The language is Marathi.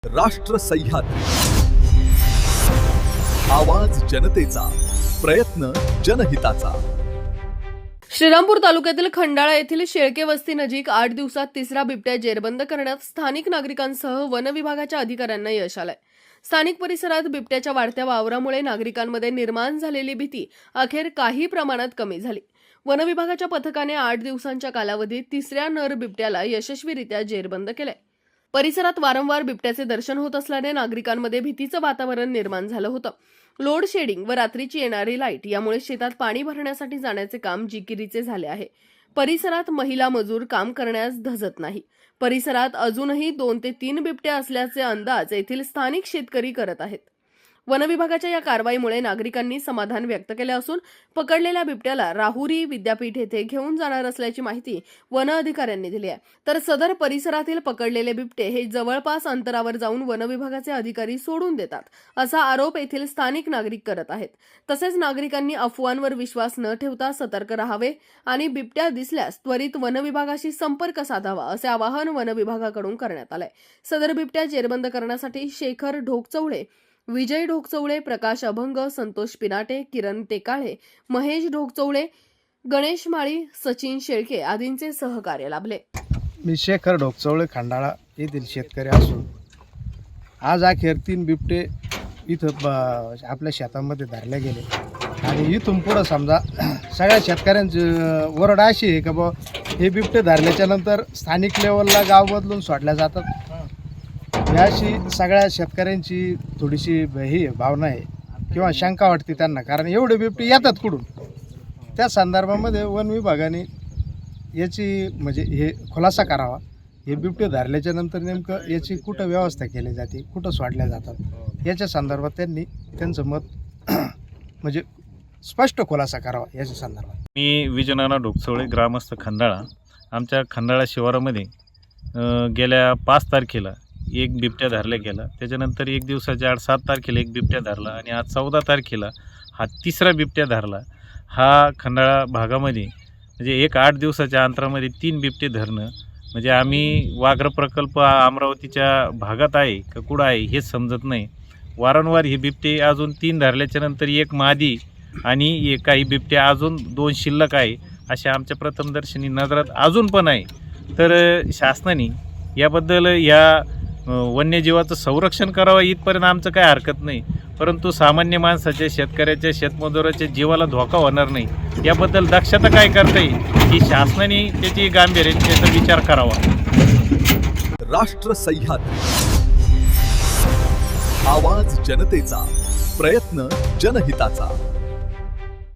राष्ट्र सह्याद्री, आवाज जनतेचा, प्रयत्न जनहिताचा। श्रीरामपूर तालुक्यातील खंडाळा येथील शेळके वस्ती नजीक 8 दिवसात तिसरा बिबट्या जेरबंद करण्यात स्थानिक नागरिकांसह वन विभागाच्या अधिकाऱ्यांना यश आलंय। स्थानिक परिसरात बिबट्याच्या वाढत्या वावरामुळे नागरिकांमध्ये निर्माण झालेली भीती अखेर काही प्रमाणात कमी झाली। वन विभागाच्या पथकाने 8 दिवसांच्या कालावधीत तिसऱ्या नर बिबट्याला यशस्वीरित्या जेरबंद केलंय। परिसरात वारंवार बिबट्याचे दर्शन होत असल्याने नागरिकांमध्ये भीतीचं वातावरण निर्माण झालं होतं। लोड शेडिंग व रात्रीची येणारी लाईट यामुळे शेतात पाणी भरण्यासाठी जाण्याचे काम जिकिरीचे झाले आहे। परिसरात महिला मजूर काम करण्यास धजत नाही। परिसरात अजूनही 2 ते 3 बिबट्या असल्याचे अंदाज येथील स्थानिक शेतकरी करत आहेत। वन विभागाच्या या कारवाईमुळे नागरिकांनी समाधान व्यक्त केले असून पकडलेल्या बिबट्याला राहुरी विद्यापीठ येथे घेऊन जाणार असल्याची माहिती वन अधिकाऱ्यांनी दिली आहे। तर सदर परिसरातील पकडलेले बिबटे हे जवळपास अंतरावर जाऊन वन विभागाचे अधिकारी सोडून देतात असा आरोप येथील स्थानिक नागरिक करत आहेत। तसेच नागरिकांनी अफवांवर विश्वास न ठेवता सतर्क राहावे आणि बिबट्या दिसल्यास त्वरित वन विभागाशी संपर्क साधावा असे आवाहन वन विभागाकडून करण्यात आले। सदर बिबट्या जेरबंद करण्यासाठी शेखर ढोकचौळे, विजय ढोकचौळे, प्रकाश अभंग, संतोष पिनाटे, किरण टेकाळे, महेश ढोकचौळे, गणेश माळी, सचिन शेळके आदींचे सहकार्य लाभले। मी शेखर ढोकचौळे खंडाळा येथील शेतकरी असून आज अखेर 3 बिबटे इथं आपल्या शेतामध्ये धरले गेले आणि इथून पुढं समजा सगळ्या शेतकऱ्यांची ओरड अशी आहे का बा हे बिबटे धरल्याच्या नंतर स्थानिक लेवलला गाव बदलून सोडल्या जातात। याशी सगळ्या शेतकऱ्यांची थोडीशी ही भावना आहे किंवा शंका वाटते त्यांना, कारण एवढे बिबटे येतात कुठून। त्या संदर्भामध्ये वन विभागाने याची म्हणजे हे खुलासा करावा। हे बिबटे धरल्याच्या नंतर नेमकं याची कुठं व्यवस्था केली जाते, कुठं सोडल्या जातात, याच्या संदर्भात त्यांनी त्यांचं मत म्हणजे स्पष्ट खुलासा करावा याच्या संदर्भात। मी विजयनाना ढोकचौळे, ग्रामस्थ खंडाळा। आमच्या खंडाळा शिवारामध्ये गेल्या 5 तारखेला एक बिबट्या धरला गेला। त्याच्यानंतर 1 दिवसाच्या 8-7 तारखेला एक बिबट्या धरला आणि आज 14 तारखेला हा तिसरा बिबट्या धरला। हा खंडाळा भागामध्ये म्हणजे एक 8 दिवसाच्या अंतरामध्ये 3 बिबटे धरणं म्हणजे आम्ही व्याघ्र प्रकल्प अमरावतीच्या भागात आहे का कुठं आहे हे समजत नाही। वारंवार हे बिबटे अजून 3 धरल्याच्या नंतर एक मादी आणि काही बिबट्या अजून 2 शिल्लक आहे असे आमच्या प्रथमदर्शनी नजरात अजून पण आहे। तर शासनाने याबद्दल या वन्यजीवाचं संरक्षण करावं इथपर्यंत आमचं काय हरकत नाही, परंतु सामान्य माणसाच्या, शेतकऱ्याच्या, शेतमजुराच्या जीवाला धोका होणार नाही याबद्दल दक्षता काय करता येईल की शासनाने त्याची गांभीर्याने त्याचा विचार करावा। राष्ट्र सह्याद्री, आवाज जनतेचा, प्रयत्न जनहिताचा।